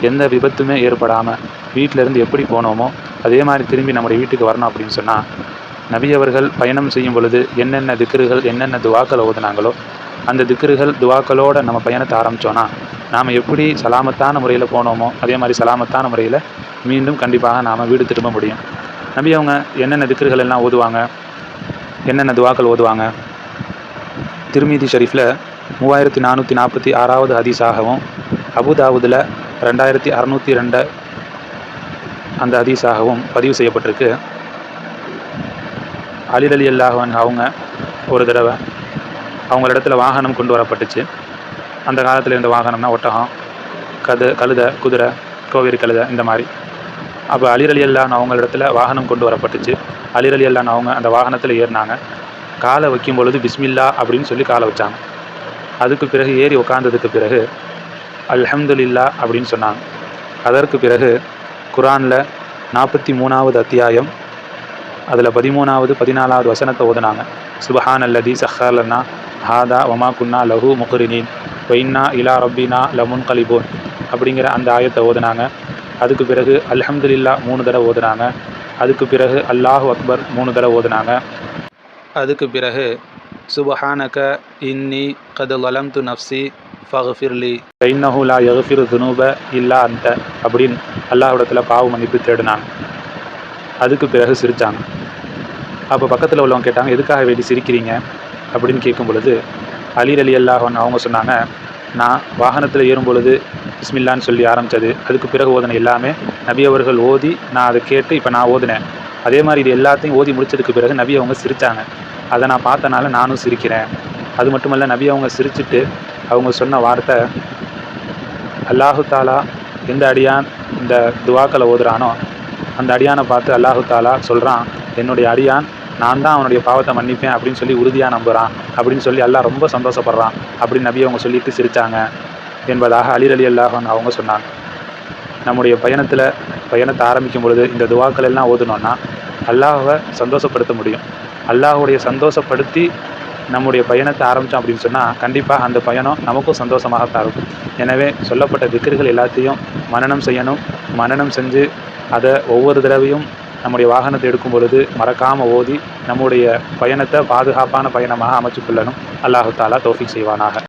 எந்த விபத்துமே ஏற்படாமல் வீட்டிலேருந்து எப்படி போனோமோ அதே மாதிரி திரும்பி நம்முடைய வீட்டுக்கு வரணும் அப்படின்னு சொன்னால், நபி அவர்கள் பயணம் செய்யும் பொழுது என்னென்ன திக்ருகள் என்னென்ன துவாக்கள் ஓதுனாங்களோ அந்த திக்ருகள் துவாக்களோடு நம்ம பயணத்தை ஆரம்பித்தோன்னா நாம் எப்படி சலாமத்தான முறையில் போனோமோ அதே மாதிரி சலாமத்தான முறையில் மீண்டும் கண்டிப்பாக நாம் வீடு திரும்ப முடியும். நபி அவங்க என்னென்ன திக்ருகள் எல்லாம் ஓதுவாங்க, என்னென்ன துவாக்கள் ஓதுவாங்க? திருமீதி ஷரீஃபில் 3446வது ஹதீஸாகவும், அபுதாவுதில் 2602 அந்த ஹதீஸாகவும் பதிவு செய்யப்பட்டிருக்கு. அலி ரலியல்லாஹு அன்ஹு அவங்க ஒரு தடவை அவங்களிடத்துல வாகனம் கொண்டு வரப்பட்டுச்சு. அந்த காலத்தில் இருந்த வாகனம்னா ஒட்டகம், கழுதை, குதிரை, கோவேரி கழுதை இந்த மாதிரி. அப்போ அலி ரலியல்லாஹு அன்ஹு அவங்களிடத்துல வாகனம் கொண்டு வரப்பட்டுச்சு. அலி ரலியல்லாஹு அன்ஹு அவங்க அந்த வாகனத்தில் ஏறினாங்க. காலை வைக்கும் பொழுது பிஸ்மில்லா அப்படின்னு சொல்லி காலை வச்சாங்க. அதுக்கு பிறகு ஏறி உட்கார்ந்ததுக்கு பிறகு அல்ஹம்துலில்லா அப்படின்னு சொன்னாங்க. அதற்கு பிறகு குர்ஆனில் 43வது அத்தியாயம் அதில் 13வது 14வது வசனத்தை ஓதுனாங்க. சுப்ஹானல்லதி ஸஹ்ஹர லனா ஹாதா வமா குன்னா லஹு முக்ரினீன் வ இன்னா இலா ரப்பினா லமுன்கலிபூன் அப்படிங்கிற அந்த ஆயத்தை ஓதுனாங்க. அதுக்கு பிறகு அல்ஹம்துலில்லா 3 தடவை ஓதுனாங்க. அதுக்கு பிறகு அல்லாஹு அக்பர் 3 தடவை ஓதுனாங்க. அதுக்கு பிறகு சுப்ஹானக இன்னி கத் ஸலம்து நஃப்ஸி ஃபக்ஃபிர்லி இன்னஹு லா யக்ஃபிரு ஸுனூப இல்லா அன்த அப்படின்னு அல்லாஹ்விடத்தில் பாவ மன்னிப்பு தேடினாங்க. அதுக்கு பிறகு சிரித்தாங்க. அப்போ பக்கத்தில் உள்ளவங்க கேட்டாங்க, எதுக்காக வேண்டி சிரிக்கிறீங்க அப்படின்னு கேட்கும் பொழுது அலி ரலியல்லாஹு அன்ஹு அவங்க சொன்னாங்க, நான் வாகனத்தில் ஏறும் பொழுது பிஸ்மில்லான்னு சொல்லி ஆரம்பித்தது, அதுக்கு பிறகு ஓதுன எல்லாமே நபி அவர்கள் ஓதி நான் அதை கேட்டு இப்போ நான் ஓதுனேன். அதே மாதிரி இது எல்லாத்தையும் ஓதி முடித்ததுக்கு பிறகு நபி அவங்க சிரித்தாங்க. அதை நான் பார்த்தனால நானும் சிரிக்கிறேன். அது மட்டுமல்ல, நபி அவங்க சிரிச்சுட்டு அவங்க சொன்ன வார்த்தை, அல்லாஹு தாலா எந்த அடியான் இந்த துவாக்களை ஓதுறானோ அந்த அடியானை பார்த்து அல்லாஹு தாலா சொல்கிறான், என்னுடைய அடியான் நான் தான் அவனுடைய பாவத்தை மன்னிப்பேன் அப்படின்னு சொல்லி உறுதியாக நம்புகிறான் அப்படின்னு சொல்லி அல்லாஹ் ரொம்ப சந்தோஷப்படுறான் அப்படின்னு நபி அவங்க சொல்லிட்டு சிரித்தாங்க என்பதாக அலி ரலியல்லாஹு அன்ஹு அவங்க சொன்னாங்க. நம்முடைய பயணத்தை ஆரம்பிக்கும் பொழுது இந்த துவாக்கள் எல்லாம் ஓதுனோன்னா அல்லாஹ்வை சந்தோஷப்படுத்த முடியும். அல்லாஹுடைய சந்தோஷப்படுத்தி நம்முடைய பயணத்தை ஆரம்பித்தோம் அப்படின்னு சொன்னால் கண்டிப்பாக அந்த பயணம் நமக்கும் சந்தோஷமாகத்தான் இருக்கும். எனவே சொல்லப்பட்ட திக்ருகள் எல்லாத்தையும் மனனம் செய்யணும். மனனம் செஞ்சு அதை ஒவ்வொரு தடவையும் நம்முடைய வாகனத்தை எடுக்கும் பொழுது மறக்காமல் ஓதி நம்முடைய பயணத்தை பாதுகாப்பான பயணமாக அமைச்சு கொள்ளணும். அல்லாஹு தாலா தௌஃபீக் செய்வானாக.